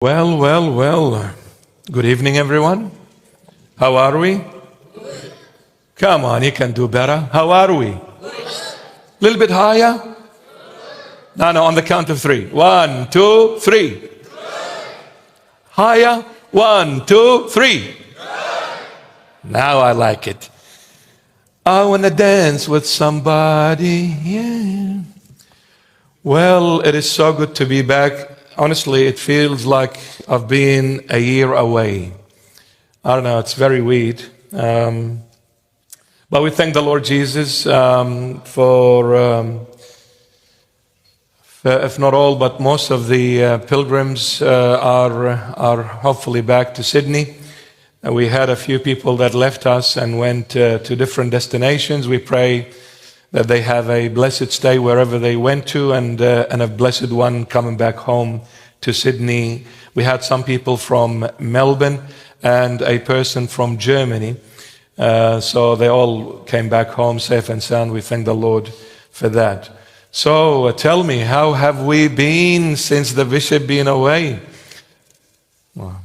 Well. Good evening, everyone. How are we? Good. Come on, you can do better. How are we? Good. A little bit higher? Good. No, on the count of three. 1, 2, 3. Good. Higher? 1, 2, 3. Good. Now I like it. I want to dance with somebody. Yeah. Well, it is so good to be back. Honestly, it feels like I've been a year away. I don't know, it's very weird. But we thank the Lord Jesus for, if not all, but most of the pilgrims are hopefully back to Sydney. We had a few people that left us and went to different destinations. We pray that they have a blessed stay wherever they went to, and a blessed one coming back home to Sydney. We had some people from Melbourne and a person from Germany. So they all came back home safe and sound. We thank the Lord for that. So tell me, how have we been since the bishop been away? Oh,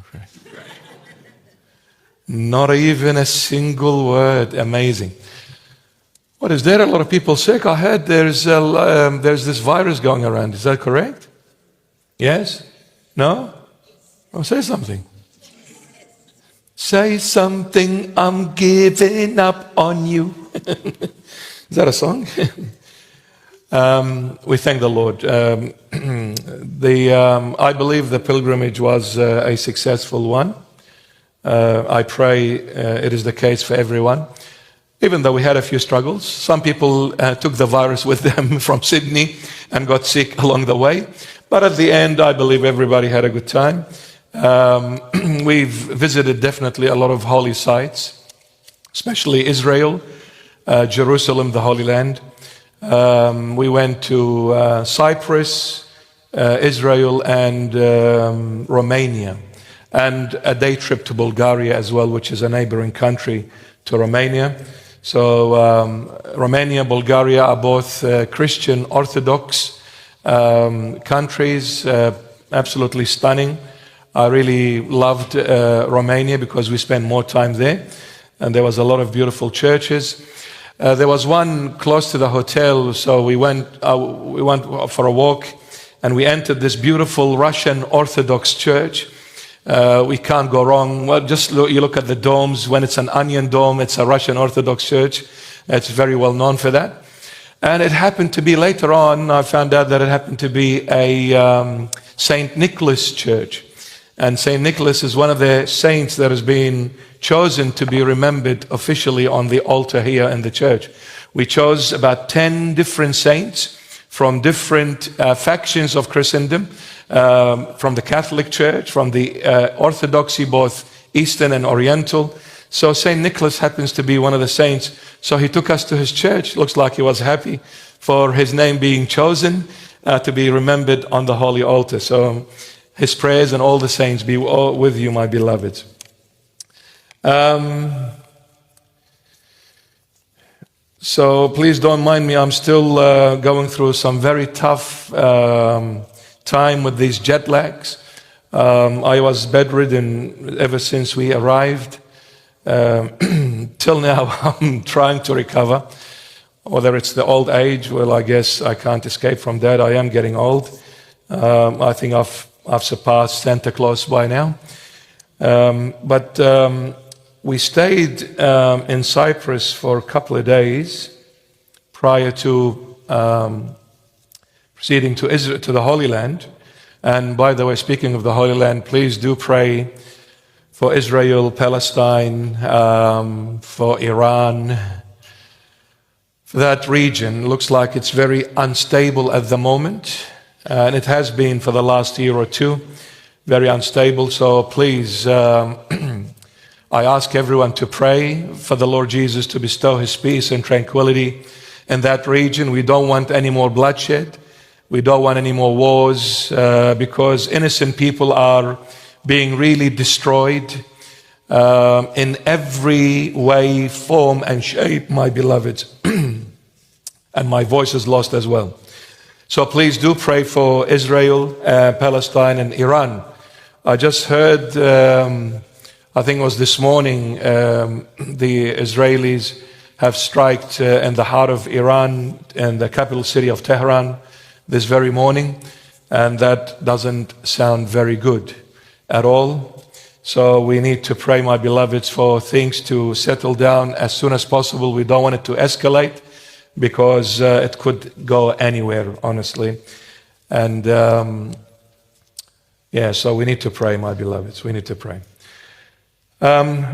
not even a single word. Amazing. What is there? A lot of people sick? I heard there's this virus going around. Is that correct? Yes? No? Oh, say something. Say something, I'm giving up on you. Is that a song? We thank the Lord. I believe the pilgrimage was a successful one. I pray it is the case for everyone. Even though we had a few struggles, some people took the virus with them from Sydney and got sick along the way. But at the end, I believe everybody had a good time. We've visited definitely a lot of holy sites, especially Israel, Jerusalem, the Holy Land. We went to Cyprus, Israel, and Romania, and a day trip to Bulgaria as well, which is a neighboring country to Romania. So Romania, Bulgaria are both Christian Orthodox countries, absolutely stunning. I really loved Romania because we spent more time there, and there was a lot of beautiful churches. There was one close to the hotel, so we went for a walk, and we entered this beautiful Russian Orthodox church. We can't go wrong. Well, just you look at the domes. When it's an onion dome, it's a Russian Orthodox church. It's very well known for that. And it happened to be, later on, I found out that it happened to be a St. Nicholas church. And St. Nicholas is one of the saints that has been chosen to be remembered officially on the altar here in the church. We chose about 10 different saints from different factions of Christendom, from the Catholic Church, from the Orthodoxy, both Eastern and Oriental. So St. Nicholas happens to be one of the saints. So he took us to his church. Looks like he was happy for his name being chosen to be remembered on the holy altar. So his prayers and all the saints be with you, my beloved. So please don't mind me. I'm still going through some very tough time with these jet lags. I was bedridden ever since we arrived. Till now, I'm trying to recover. Whether it's the old age, well, I guess I can't escape from that. I am getting old. I think I've surpassed Santa Claus by now. But we stayed in Cyprus for a couple of days prior to proceeding to Israel, to the Holy Land. And by the way, speaking of the Holy Land, please do pray for Israel-Palestine, for Iran, for that region. Looks like it's very unstable at the moment, and it has been for the last year or two, very unstable. So please, I ask everyone to pray for the Lord Jesus to bestow his peace and tranquility in that region. We don't want any more bloodshed. We don't want any more wars, because innocent people are being really destroyed in every way, form, and shape, my beloveds. And my voice is lost as well. So please do pray for Israel, Palestine, and Iran. I just heard, I think it was this morning, the Israelis have struck in the heart of Iran and the capital city of Tehran this very morning, and that doesn't sound very good at all. So we need to pray, my beloveds, for things to settle down as soon as possible. We don't want it to escalate because it could go anywhere, honestly. And so we need to pray, my beloveds. We need to pray.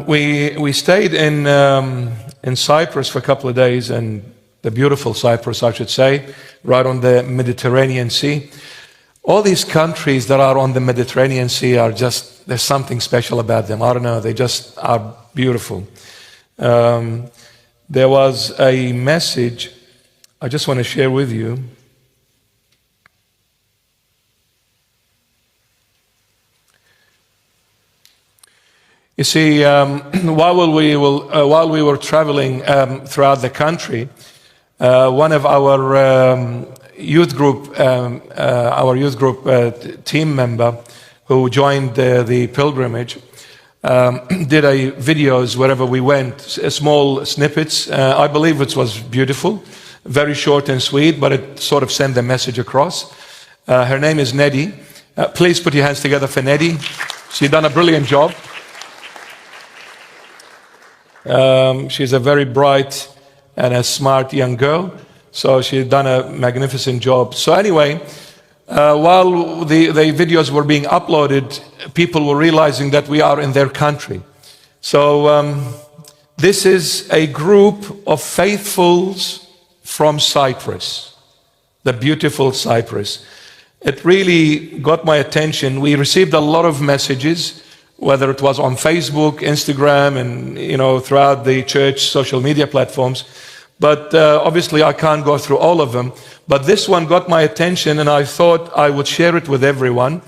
We stayed in Cyprus for a couple of days, and the beautiful Cyprus, I should say, right on the Mediterranean Sea. All these countries that are on the Mediterranean Sea are just, there's something special about them. I don't know, they just are beautiful. There was a message I just want to share with you. You see, while we were traveling throughout the country, one of our youth group team member who joined the pilgrimage did videos wherever we went, small snippets. I believe it was beautiful, very short and sweet, but it sort of sent the message across. Her name is Neddy. Please put your hands together for Neddy. She's done a brilliant job. She's a very bright and a smart young girl, so she's done a magnificent job. So anyway, while the videos were being uploaded, people were realizing that we are in their country. So this is a group of faithfuls from Cyprus, the beautiful Cyprus. It really got my attention. We received a lot of messages, whether it was on Facebook, Instagram, and throughout the church social media platforms. But obviously I can't go through all of them. But this one got my attention, and I thought I would share it with everyone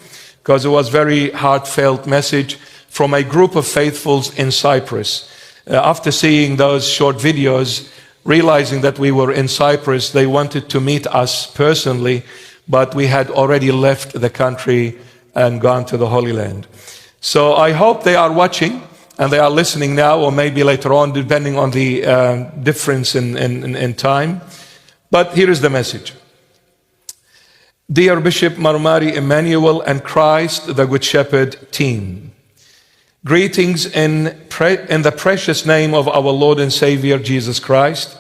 because it was a very heartfelt message from a group of faithfuls in Cyprus. After seeing those short videos, realizing that we were in Cyprus, they wanted to meet us personally, but we had already left the country and gone to the Holy Land. So I hope they are watching and they are listening now, or maybe later on, depending on the difference in time. But here is the message. Dear Bishop Mar Mari Emmanuel and Christ, the Good Shepherd team, greetings in the precious name of our Lord and Savior Jesus Christ.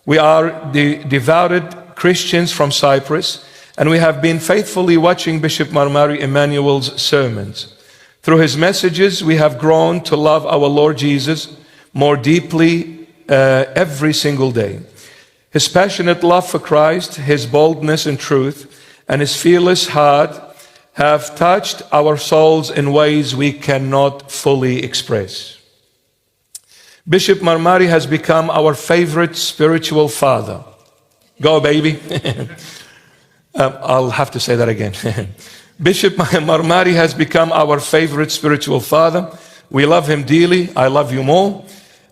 We are the devoted Christians from Cyprus, and we have been faithfully watching Bishop Mar Mari Emmanuel's sermons. Through his messages, we have grown to love our Lord Jesus more deeply every single day. His passionate love for Christ, his boldness in truth, and his fearless heart have touched our souls in ways we cannot fully express. Bishop Mar Mari has become our favorite spiritual father. Go, baby. I'll have to say that again. Bishop Mar Mari has become our favorite spiritual father. We love him dearly. I love you more.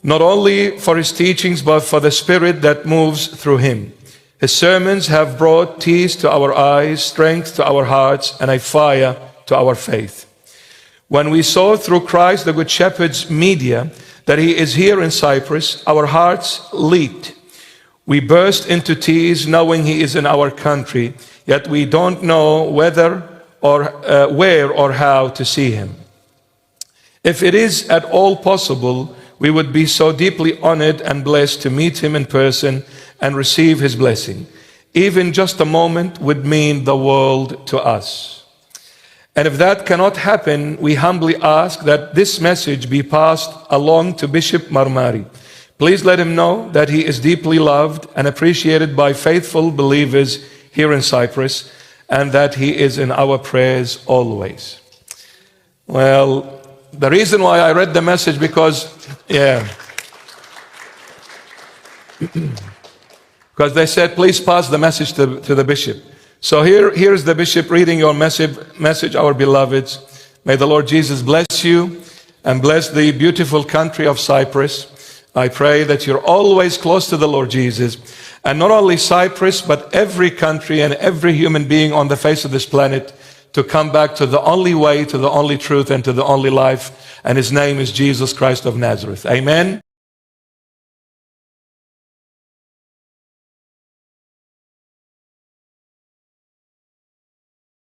Not only for his teachings, but for the spirit that moves through him. His sermons have brought tears to our eyes, strength to our hearts, and a fire to our faith. When we saw through Christ, the Good Shepherd's media, that he is here in Cyprus, our hearts leaped. We burst into tears knowing he is in our country, yet we don't know whether or where or how to see him. If it is at all possible, we would be so deeply honored and blessed to meet him in person and receive his blessing. Even just a moment would mean the world to us. And if that cannot happen, we humbly ask that this message be passed along to Bishop Mar Mari. Please let him know that he is deeply loved and appreciated by faithful believers here in Cyprus, and that he is in our prayers always. Well, the reason why I read the message, because they said, please pass the message to the bishop. So here's the bishop reading your message, our beloveds. May the Lord Jesus bless you and bless the beautiful country of Cyprus. I pray that you're always close to the Lord Jesus. And not only Cyprus, but every country and every human being on the face of this planet to come back to the only way, to the only truth, and to the only life. And his name is Jesus Christ of Nazareth. Amen.